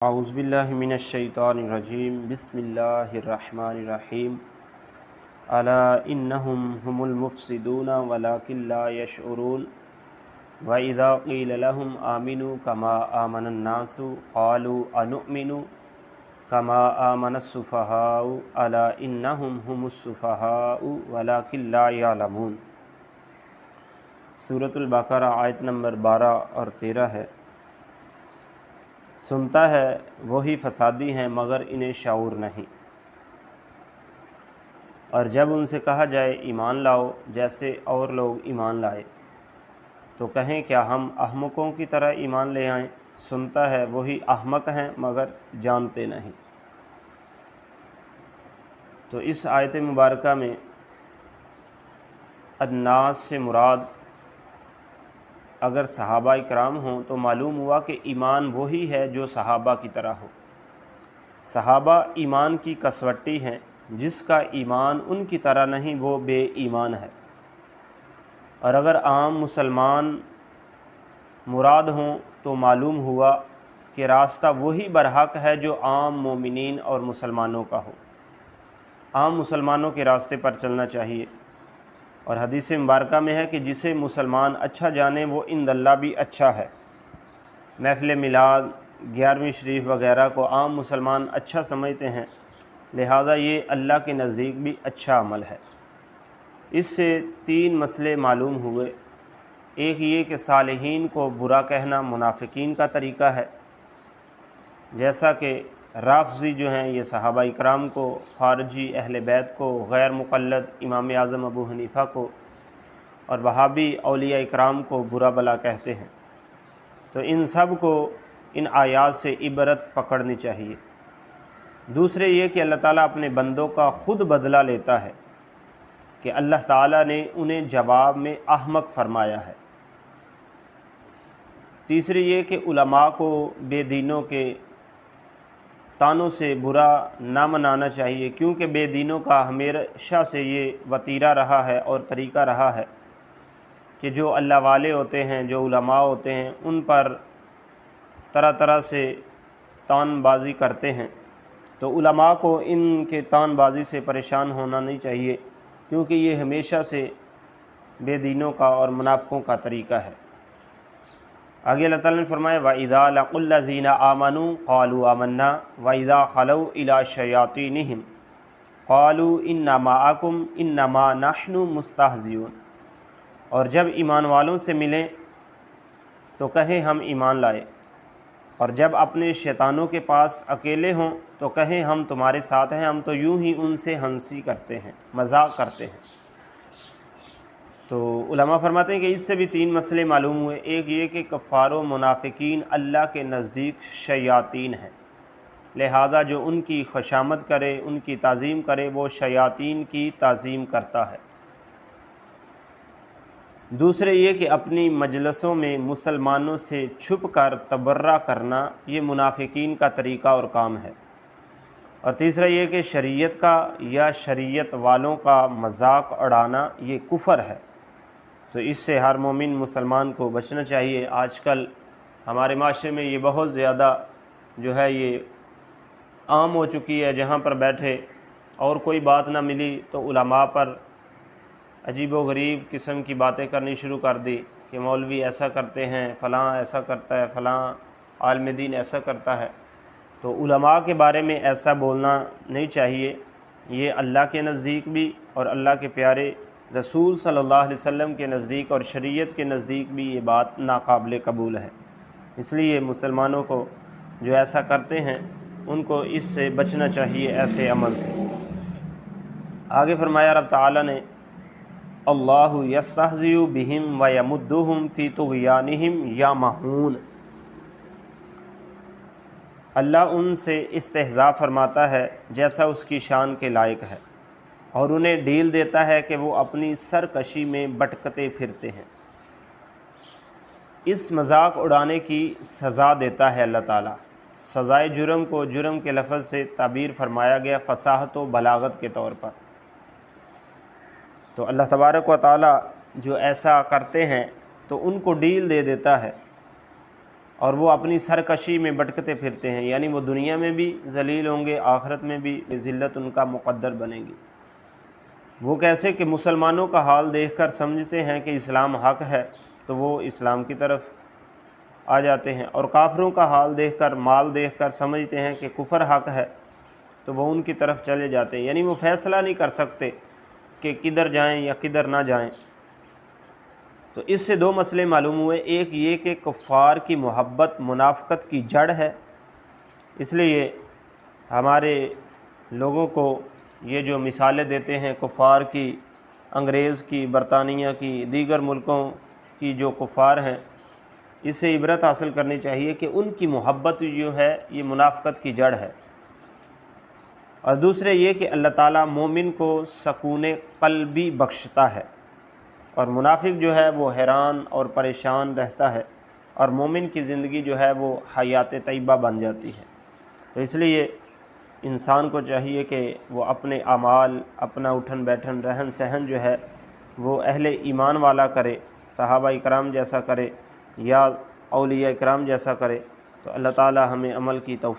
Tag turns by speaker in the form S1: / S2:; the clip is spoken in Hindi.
S1: औज़ुबिल्लाहिमिनश्शैतानिर्रजीम बिस्मिल्लाहिर्रहमानिर्रहीम अला इन्नहुम हुमुल मुफ़्सिदून वलाकिन ला यशऊरून व इज़ा क़ील लहुम आमिनू कमा आमनन्नासु क़ालू अनुमिनु कमा आमनस्सुफ़हाउ अला इन्नहुम हुमुस्सुफ़हाउ वलाकिन ला यअलमून। सूरतुल बक़रा आयत नंबर 12 और 13 है। सुनता है वही फसादी हैं मगर इन्हें शऊर नहीं, और जब उनसे कहा जाए ईमान लाओ जैसे और लोग ईमान लाए तो कहें क्या हम अहमकों की तरह ईमान ले आएं। सुनता है वही अहमक हैं मगर जानते नहीं। तो इस आयत मुबारका में अन्नास से मुराद अगर सहाबा इकराम हों तो मालूम हुआ कि ईमान वही है जो सहाबा की तरह हो। सहाबा ईमान की कसवट्टी हैं, जिसका ईमान उनकी तरह नहीं वो बेईमान है। और अगर आम मुसलमान मुराद हों तो मालूम हुआ कि रास्ता वही बरहक है जो आम मोमिनीन और मुसलमानों का हो। आम मुसलमानों के रास्ते पर चलना चाहिए। और हदीस मुबारका में है कि जिसे मुसलमान अच्छा जाने वो इंदल्लाह भी अच्छा है। महफ़िल मिलाद 11वीं शरीफ वग़ैरह को आम मुसलमान अच्छा समझते हैं, लिहाजा ये अल्लाह के नज़दीक भी अच्छा अमल है। इससे 3 मसले मालूम हुए। एक ये कि सालिहीन को बुरा कहना मुनाफिकीन का तरीक़ा है, जैसा कि राफ़ज़ी जो हैं ये सहाबा इकराम को, ख़ारिजी अहले बैत को, गैर मुक़ल्लिद इमाम आज़म अबू हनीफ़ा को और वहाबी औलिया इकराम को बुरा भला कहते हैं। तो इन सब को इन आयात से इबरत पकड़नी चाहिए। दूसरे ये कि अल्लाह ताला अपने बंदों का ख़ुद बदला लेता है कि अल्लाह ताला ने उन्हें जवाब में अहमक फरमाया है। तीसरी ये कि उलमा को बेदीनों के तानों से बुरा ना मनाना चाहिए, क्योंकि बेदीनों का हमेशा से ये वतीरा रहा है और तरीक़ा रहा है कि जो अल्लाह वाले होते हैं, जो उलमा होते हैं, उन पर तरह तरह से तानबाजी करते हैं। तो उलमा को इनके तानबाजी से परेशान होना नहीं चाहिए, क्योंकि ये हमेशा से बेदीनों का और मुनाफ़िकों का तरीक़ा है। आगे अल्लाह ताला ने फरमाया व इज़ा लक़ुल्लज़ीना आमनू क़ालू आमन्ना व इज़ा ख़लऊ इला शयातीनिहिम क़ालू इन्ना माअकुम इन्नमा नहनु मुस्तहज़िऊन। और जब ईमान वालों से मिलें तो कहें हम ईमान लाए, और जब अपने शैतानों के पास अकेले हों तो कहें हम तुम्हारे साथ हैं, हम तो यूं ही उनसे हंसी करते हैं, मजाक करते हैं। तो उलमा फरमाते हैं कि इससे भी 3 मसले मालूम हुए। एक ये कि कफ़ार व मुनाफिकीन अल्लाह के नज़दीक शयातीन हैं, लिहाजा जो उनकी खुशामद करे, उनकी ताज़ीम करे, वो शयातीन की ताज़ीम करता है। दूसरे ये कि अपनी मजलसों में मुसलमानों से छुप कर तबर्रा करना ये मुनाफिकीन का तरीक़ा और काम है। और तीसरा ये कि शरीयत का या शरीयत वालों का मजाक उड़ाना ये कुफ़र है। तो इससे हर मोमिन मुसलमान को बचना चाहिए। आजकल हमारे माशरे में ये बहुत ज़्यादा जो है ये आम हो चुकी है, जहाँ पर बैठे और कोई बात ना मिली तो उलमा पर अजीब व गरीब किस्म की बातें करनी शुरू कर दी कि मौलवी ऐसा करते हैं, फ़लाँ ऐसा करता है, फ़लाँ आलिम दीन ऐसा करता है। तो उलमा के बारे में ऐसा बोलना नहीं चाहिए। ये अल्लाह के नज़दीक भी और अल्लाह के प्यारे रसूल सल्लल्लाहु अलैहि वसल्लम के नज़दीक और शरीयत के नज़दीक भी ये बात नाकाबिल कबूल है। इसलिए मुसलमानों को जो ऐसा करते हैं उनको इससे बचना चाहिए, ऐसे अमल से। आगे फरमाया रब ताला ने अल्लाहु यस्तहज़िउ बिहिम व यमुद्दुहुम फ़ी तुग़यानिहिम यामहून। अल्लाह उनसे इस्तेहज़ा फरमाता है जैसा उसकी शान के लायक है, और उन्हें ढील देता है कि वो अपनी सरकशी में भटकते फिरते हैं। इस मजाक उड़ाने की सज़ा देता है अल्लाह ताला। सज़ाए जुर्म को जुर्म के लफ्ज़ से ताबीर फरमाया गया फ़साहत व बलागत के तौर पर। तो अल्लाह तबारक व तआला जो ऐसा करते हैं तो उनको डील दे देता है। और वो अपनी सरकशी में भटकते फिरते हैं, यानी वो दुनिया में भी ज़लील होंगे, आखिरत में भी ज़िल्लत उनका मुक़द्दर बनेगी। वो कैसे कि मुसलमानों का हाल देखकर समझते हैं कि इस्लाम हक़ है तो वो इस्लाम की तरफ आ जाते हैं, और काफिरों का हाल देखकर, माल देखकर समझते हैं कि कुफ़र हक़ है तो वो उनकी तरफ चले जाते हैं। यानी वो फ़ैसला नहीं कर सकते कि किधर जाएं या किधर ना जाएं। तो इससे दो मसले मालूम हुए, एक ये कि कुफ़ार की मोहब्बत मुनाफ़क़त की जड़ है, इसलिए हमारे लोगों को ये जो मिसालें देते हैं कुफ़ार की, अंग्रेज़ की, बरतानिया की, दीगर मुल्कों की जो कुफ़ार हैं, इससे इबरत हासिल करनी चाहिए कि उनकी मोहब्बत जो है ये मुनाफ़क़त की जड़ है। और दूसरे ये कि अल्लाह ताला मोमिन को सकून क़ल्बी बख्शता है, और मुनाफिक जो है वो हैरान और परेशान रहता है, और मोमिन की ज़िंदगी जो है वो हयात तय्यबा बन जाती है। तो इसलिए इंसान को चाहिए कि वो अपने अमाल, अपना उठन बैठन, रहन सहन जो है वो अहले ईमान वाला करे, सहाबा इकराम जैसा करे या औलिया इकराम जैसा करे। तो अल्लाह ताला हमें अमल की तौफ़ीक़